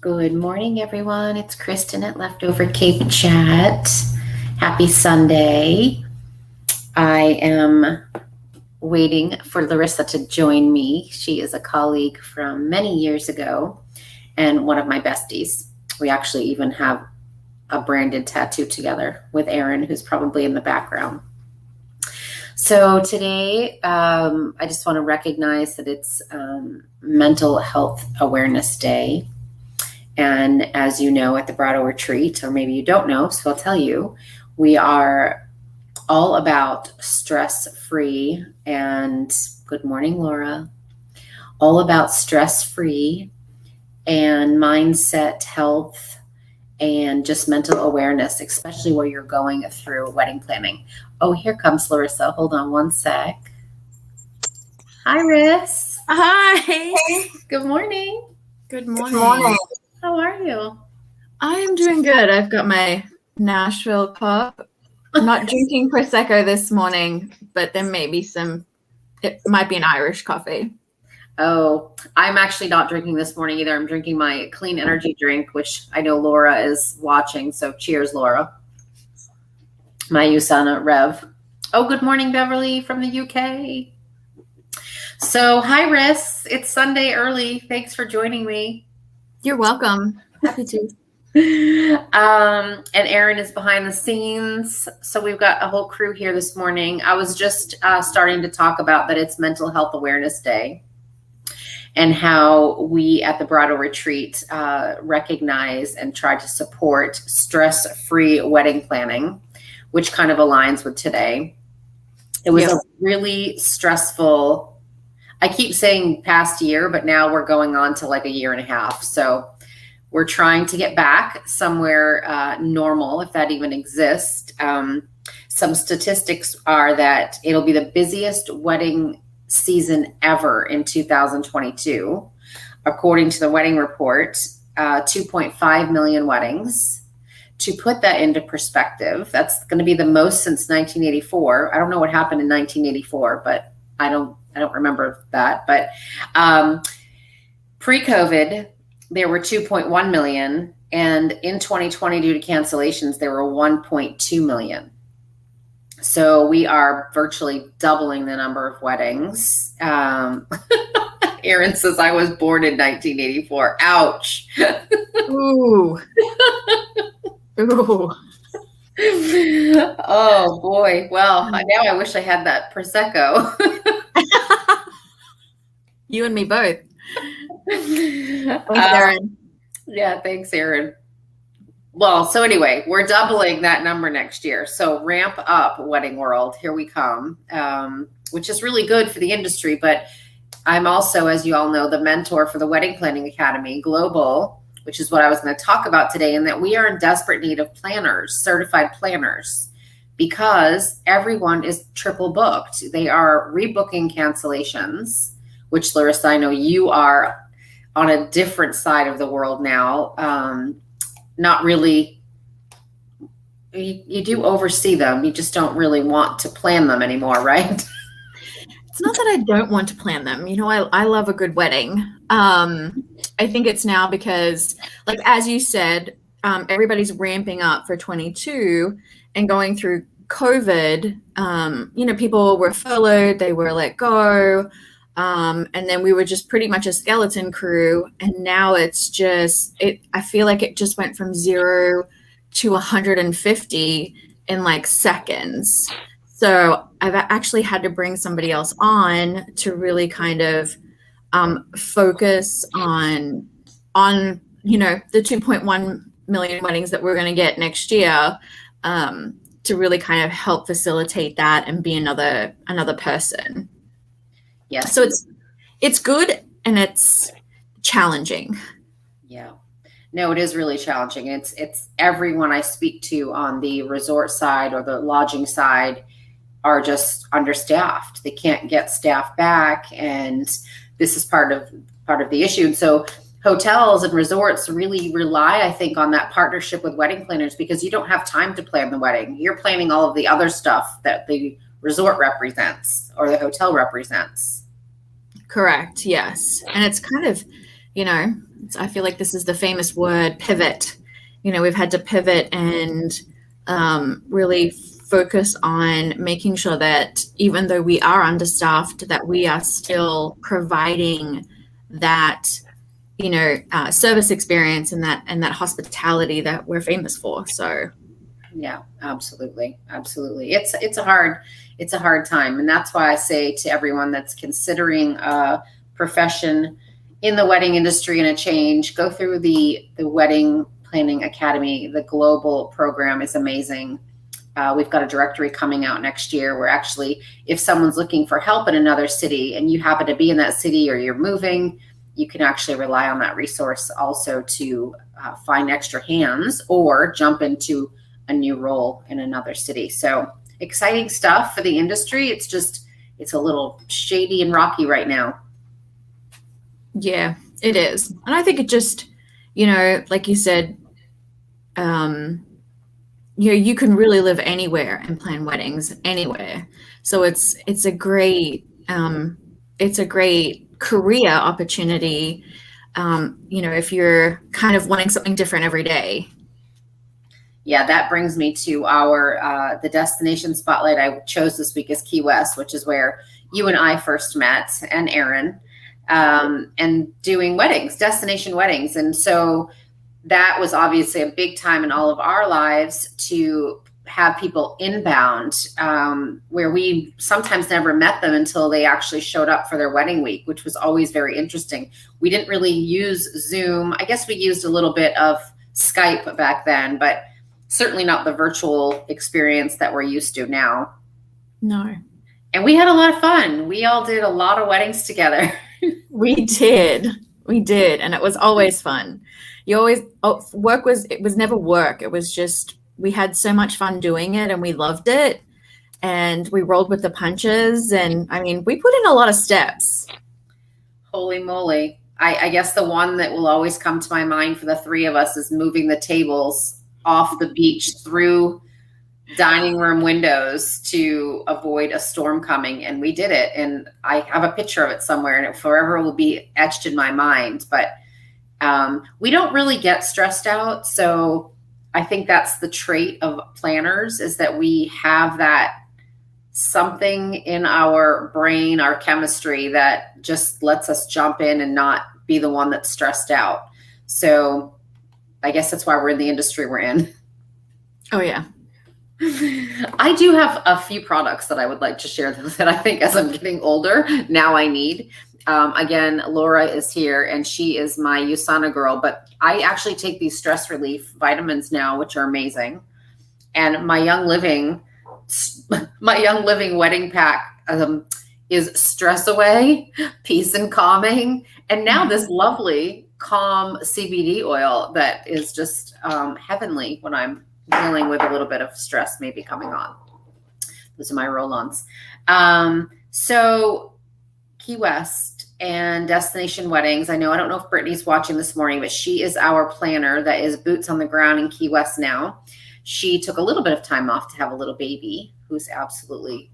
Good morning, everyone. It's Kristen at Leftovercakechat. Happy Sunday. I am waiting for Larissa to join me. She is a colleague from many years ago and one of my besties. We actually even have a branded tattoo together with Erin, who's probably in the background. So today, I just want to recognize that it's Mental Health Awareness Day. And as you know, at the Brado Retreat, or maybe you don't know, so I'll tell you, we are all about stress-free and good morning, Laura, all about stress-free and mindset health and just mental awareness, especially where you're going through wedding planning. Oh, here comes Larissa. Hold on one sec. Hi, Riss. Hi. Good morning. Good morning. How are you? I'm doing good. I've got my Nashville cup. I'm not drinking Prosecco this morning, but there may be it might be an Irish coffee. Oh, I'm actually not drinking this morning either. I'm drinking my clean energy drink, which I know Laura is watching. So cheers, Laura. My Usana Rev. Oh, good morning, Beverly from the UK. So hi, Riss. It's Sunday early. Thanks for joining me. You're welcome. Happy to. And Erin is behind the scenes. So we've got a whole crew here this morning. I was just starting to talk about that it's Mental Health Awareness Day and how we at the Brado Retreat recognize and try to support stress-free wedding planning, which kind of aligns with today. It was a really stressful, I keep saying past year, but now we're going on to like a year and a half. So we're trying to get back somewhere normal, if that even exists. Some statistics are that it'll be the busiest wedding season ever in 2022. According to the wedding report, 2.5 million weddings. To put that into perspective, that's going to be the most since 1984. I don't know what happened in 1984, but I don't remember that. But pre-COVID, there were 2.1 million. And in 2020, due to cancellations, there were 1.2 million. So we are virtually doubling the number of weddings. Erin says, I was born in 1984. Ouch. Ooh. Ooh. Oh, boy. Well, now I wish I had that Prosecco. You and me both. Thanks, Erin. Yeah, thanks, Erin. Well, so anyway, we're doubling that number next year. So ramp up, wedding world. Here we come, which is really good for the industry. But I'm also, as you all know, the mentor for the Wedding Planning Academy Global, which is what I was going to talk about today, and that we are in desperate need of planners, certified planners, because everyone is triple booked. They are rebooking cancellations, which, Larissa, I know you are on a different side of the world now. Not really, you do oversee them. You just don't really want to plan them anymore, right? It's not that I don't want to plan them. You know, I love a good wedding. I think it's now because, like, as you said, everybody's ramping up for 22 and going through COVID. You know, people were furloughed, they were let go. And then we were just pretty much a skeleton crew. And now it's just, I feel like it just went from 0 to 150 in like seconds. So I've actually had to bring somebody else on to really kind of focus on, you know, the 2.1 million weddings that we're going to get next year, to really kind of help facilitate that and be another person. Yeah. So it's good and it's challenging. Yeah. No, it is really challenging. It's everyone I speak to on the resort side or the lodging side are just understaffed. They can't get staff back, and this is part of the issue. And so hotels and resorts really rely, I think, on that partnership with wedding planners, because you don't have time to plan the wedding. You're planning all of the other stuff that the resort represents or the hotel represents. Correct. Yes. And it's kind of I feel like this is the famous word pivot. We've had to pivot and really focus on making sure that even though we are understaffed, that we are still providing that, service experience and that hospitality that we're famous for. So yeah, absolutely. It's a hard time. And that's why I say to everyone that's considering a profession in the wedding industry and a change, go through the Wedding Planning Academy. The global program is amazing. We've got a directory coming out next year where actually, if someone's looking for help in another city and you happen to be in that city or you're moving, you can actually rely on that resource also to find extra hands or jump into a new role in another city. So exciting stuff for the industry. It's a little shady and rocky right now. yeah, it is. And I think it just, like you said, you can really live anywhere and plan weddings anywhere. So it's a great career opportunity. If you're kind of wanting something different every day. Yeah, that brings me to our the destination spotlight I chose this week is Key West, which is where you and I first met, and Aaron, and doing weddings, destination weddings. And so that was obviously a big time in all of our lives to have people inbound, where we sometimes never met them until they actually showed up for their wedding week, which was always very interesting. We didn't really use Zoom. I guess we used a little bit of Skype back then, but certainly not the virtual experience that we're used to now. No. And we had a lot of fun. We all did a lot of weddings together. We did. And it was always fun. It was never work. It was just, we had so much fun doing it and we loved it. And we rolled with the punches. And I mean, we put in a lot of steps. Holy moly. I guess the one that will always come to my mind for the three of us is moving the tables off the beach through dining room windows to avoid a storm coming. And we did it. And I have a picture of it somewhere and it forever will be etched in my mind. But we don't really get stressed out. So I think that's the trait of planners, is that we have that something in our brain, our chemistry, that just lets us jump in and not be the one that's stressed out. So I guess that's why we're in the industry we're in. Oh, yeah. I do have a few products that I would like to share that I think as I'm getting older, now I need. Again, Laura is here and she is my USANA girl, but I actually take these stress relief vitamins now, which are amazing. And my Young Living wedding pack is stress away, peace and calming. And now this lovely calm CBD oil that is just heavenly when I'm dealing with a little bit of stress maybe coming on. Those are my roll-ons. So Key West and destination weddings. I don't know if Brittany's watching this morning, but she is our planner that is boots on the ground in Key West now. She took a little bit of time off to have a little baby who's absolutely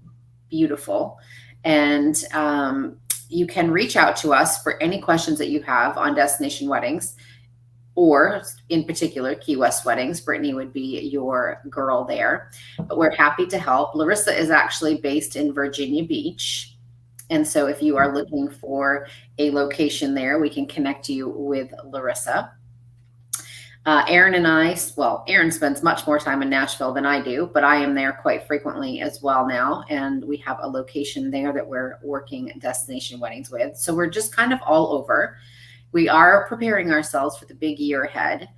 beautiful. And you can reach out to us for any questions that you have on destination weddings, or in particular, Key West weddings. Brittany would be your girl there, but we're happy to help. Larissa is actually based in Virginia Beach. And so if you are looking for a location there, we can connect you with Larissa. Aaron and I, Aaron spends much more time in Nashville than I do, but I am there quite frequently as well now. And we have a location there that we're working destination weddings with. So we're just kind of all over. We are preparing ourselves for the big year ahead.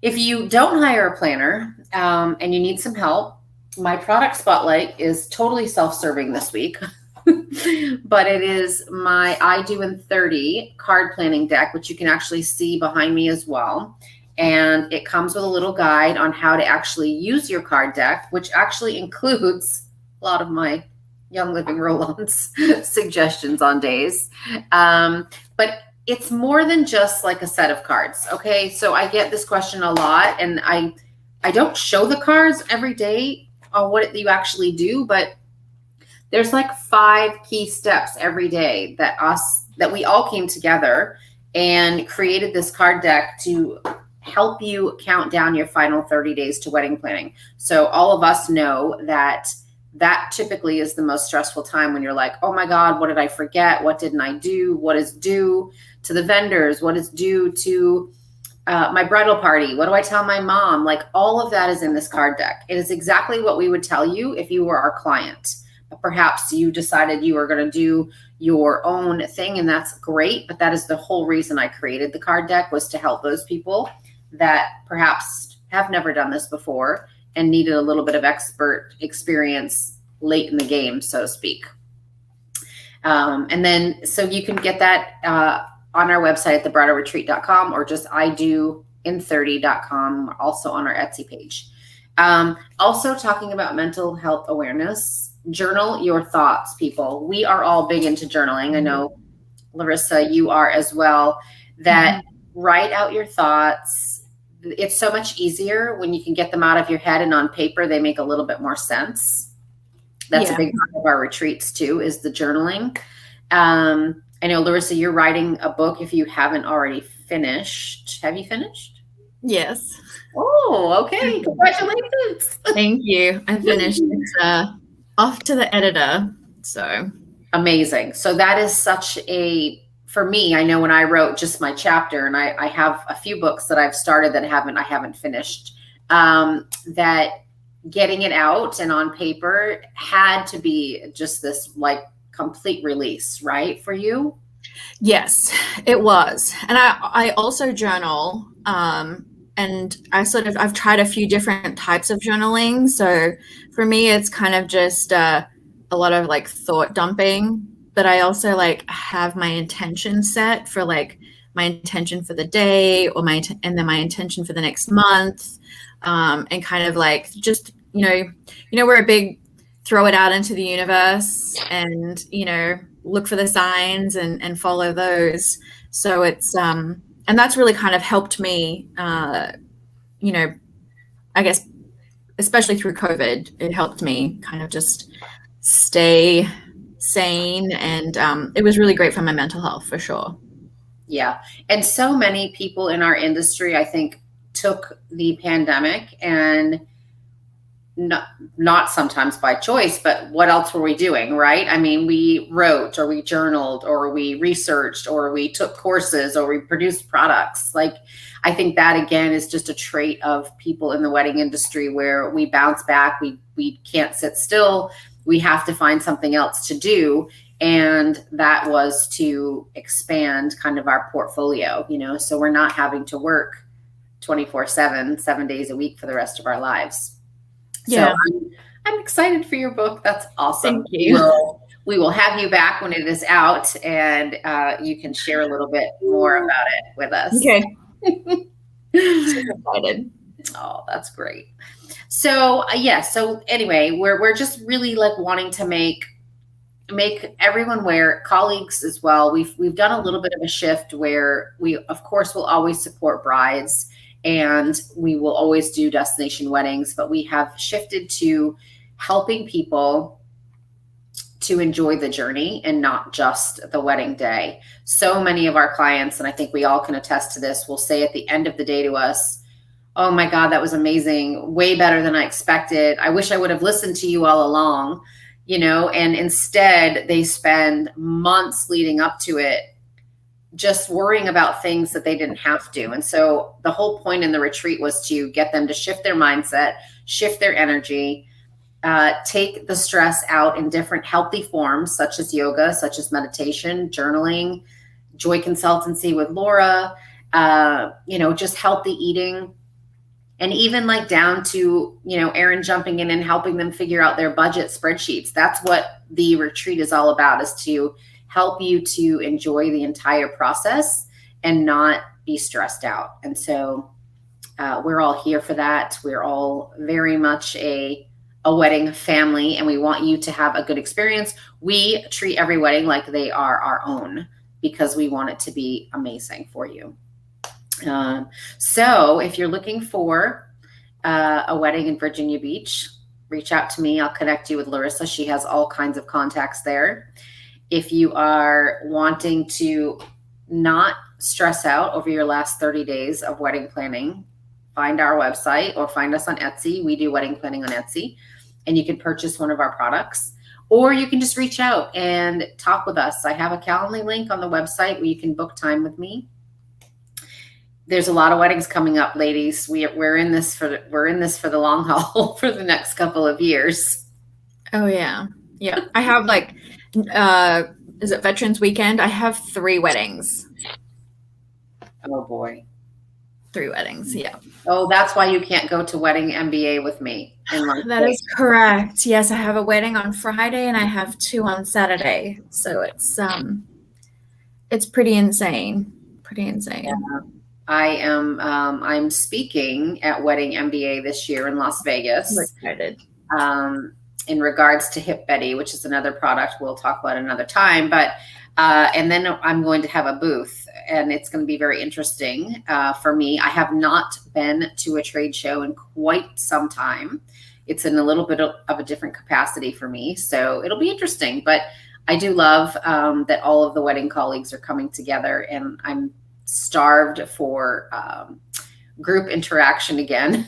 If you don't hire a planner and you need some help, my product spotlight is totally self-serving this week. But it is my I Do in 30 card planning deck, which you can actually see behind me as well. And it comes with a little guide on how to actually use your card deck, which actually includes a lot of my Young Living roll-ons suggestions on days. But it's more than just like a set of cards. Okay. So I get this question a lot, and I don't show the cards every day on what you actually do, but there's like 5 key steps every day that we all came together and created this card deck to help you count down your final 30 days to wedding planning. So all of us know that typically is the most stressful time when you're like, oh my God, what did I forget? What didn't I do? What is due to the vendors? What is due to my bridal party? What do I tell my mom? Like, all of that is in this card deck. It is exactly what we would tell you if you were our client. Perhaps you decided you were going to do your own thing, and that's great. But that is the whole reason I created the card deck, was to help those people that perhaps have never done this before and needed a little bit of expert experience late in the game, so to speak. And then, so you can get that on our website at thebridalretreat.com, or just idoin30.com, also on our Etsy page. Also talking about mental health awareness, journal your thoughts, people. We are all big into journaling. I know, Larissa, you are as well. That write out your thoughts. It's so much easier when you can get them out of your head, and on paper, they make a little bit more sense. That's a big part of our retreats too, is the journaling. I know, Larissa, you're writing a book if you haven't already finished. Have you finished? Yes. Oh, okay. Congratulations. Thank you. I finished. It's off to the editor. So amazing. So that is such for me, I know when I wrote just my chapter, and I have a few books that I've started that I haven't finished, that getting it out and on paper had to be just this like complete release, right, for you? Yes, it was. And I also journal, and I've tried a few different types of journaling. So for me, it's kind of just a lot of like thought dumping, but I also like have my intention set for like my intention for the day, or and then my intention for the next month, and kind of like just, we're a big throw it out into the universe, and, look for the signs and follow those. So it's, and that's really kind of helped me, I guess, especially through COVID, it helped me kind of just stay sane. And it was really great for my mental health, for sure. Yeah. And so many people in our industry, I think, took the pandemic, and not sometimes by choice, but what else were we doing, right? I mean, we wrote, or we journaled, or we researched, or we took courses, or we produced products. Like, I think that again is just a trait of people in the wedding industry, where we bounce back. We can't sit still. We have to find something else to do. And that was to expand kind of our portfolio, so we're not having to work 24/7, 7 days a week for the rest of our lives. Yeah. So I'm excited for your book. That's awesome. Thank you. We will have you back when it is out, and you can share a little bit more about it with us. Okay. So excited. Oh, that's great. So so anyway, we're just really like wanting to make everyone aware, colleagues as well. We've done a little bit of a shift where we, of course, will always support brides, and we will always do destination weddings, but we have shifted to helping people to enjoy the journey and not just the wedding day. So many of our clients, and I think we all can attest to this, will say at the end of the day to us, oh my God, that was amazing. Way better than I expected. I wish I would have listened to you all along, and instead they spend months leading up to it just worrying about things that they didn't have to. And so the whole point in the retreat was to get them to shift their mindset, shift their energy, take the stress out in different healthy forms, such as yoga, such as meditation, journaling, joy consultancy with Laura, just healthy eating. And even like down to, Erin jumping in and helping them figure out their budget spreadsheets. That's what the retreat is all about, is to help you to enjoy the entire process and not be stressed out. And so we're all here for that. We're all very much a wedding family, and we want you to have a good experience. We treat every wedding like they are our own, because we want it to be amazing for you. So if you're looking for a wedding in Virginia Beach, reach out to me. I'll connect you with Larissa. She has all kinds of contacts there. If you are wanting to not stress out over your last 30 days of wedding planning, find our website or find us on Etsy. We do wedding planning on Etsy, and you can purchase one of our products, or you can just reach out and talk with us. I have a Calendly link on the website where you can book time with me. There's a lot of weddings coming up, ladies. We're in this for the long haul for the next couple of years. Oh yeah. Yeah. I have like is it Veterans Weekend? I have 3 weddings. Oh boy. 3 weddings, yeah. Oh, that's why you can't go to Wedding MBA with me. That is correct. Yes, I have a wedding on Friday and I have 2 on Saturday. So it's pretty insane. Pretty insane. Yeah. I'm speaking at Wedding MBA this year in Las Vegas. We're excited. In regards to Hip Betty, which is another product we'll talk about another time. But and then I'm going to have a booth, and it's going to be very interesting for me. I have not been to a trade show in quite some time. It's in a little bit of a different capacity for me, so it'll be interesting. But I do love that all of the wedding colleagues are coming together, and I'm starved for group interaction again.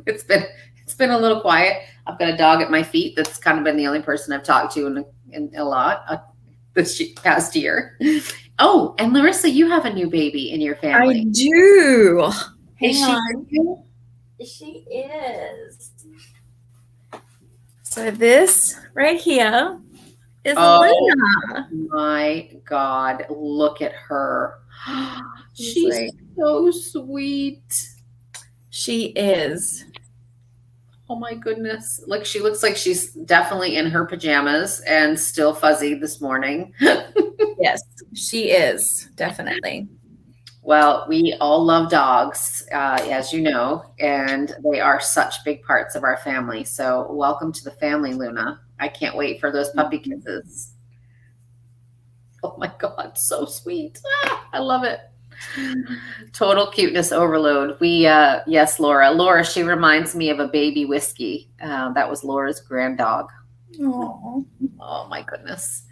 It's been a little quiet. I've got a dog at my feet that's kind of been the only person I've talked to in a lot this past year. Oh, and Larissa, you have a new baby in your family. I do. Hang on. She is. So this right here is Luna. My God, look at her. She's so sweet. She is. Oh my goodness. Like, she looks like she's definitely in her pajamas and still fuzzy this morning. Yes, she is. Definitely. Well, we all love dogs, as you know, and they are such big parts of our family. So welcome to the family, Luna. I can't wait for those puppy kisses. Oh my God, so sweet. I love it. Total cuteness overload. Yes, Laura, she reminds me of a baby whiskey. That was Laura's grand dog. Oh my goodness.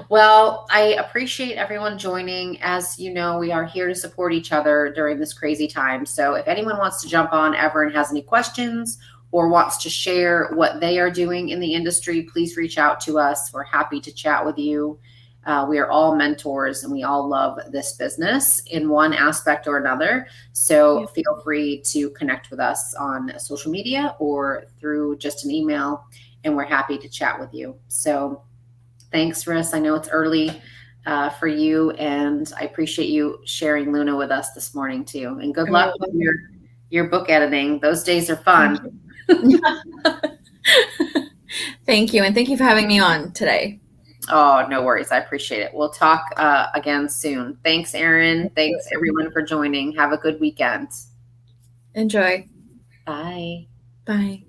Well, I appreciate everyone joining. As you know, we are here to support each other during this crazy time. So if anyone wants to jump on ever and has any questions or wants to share what they are doing in the industry, please reach out to us. We're happy to chat with you. We are all mentors and we all love this business in one aspect or another. So feel free to connect with us on social media or through just an email, and we're happy to chat with you. So thanks, Riss. I know it's early for you, and I appreciate you sharing Luna with us this morning too. And good luck with your book editing. Those days are fun. Thank you. And thank you for having me on today. Oh, no worries. I appreciate it. We'll talk again soon. Thanks, Erin. Thanks, everyone, for joining. Have a good weekend. Enjoy. Bye. Bye.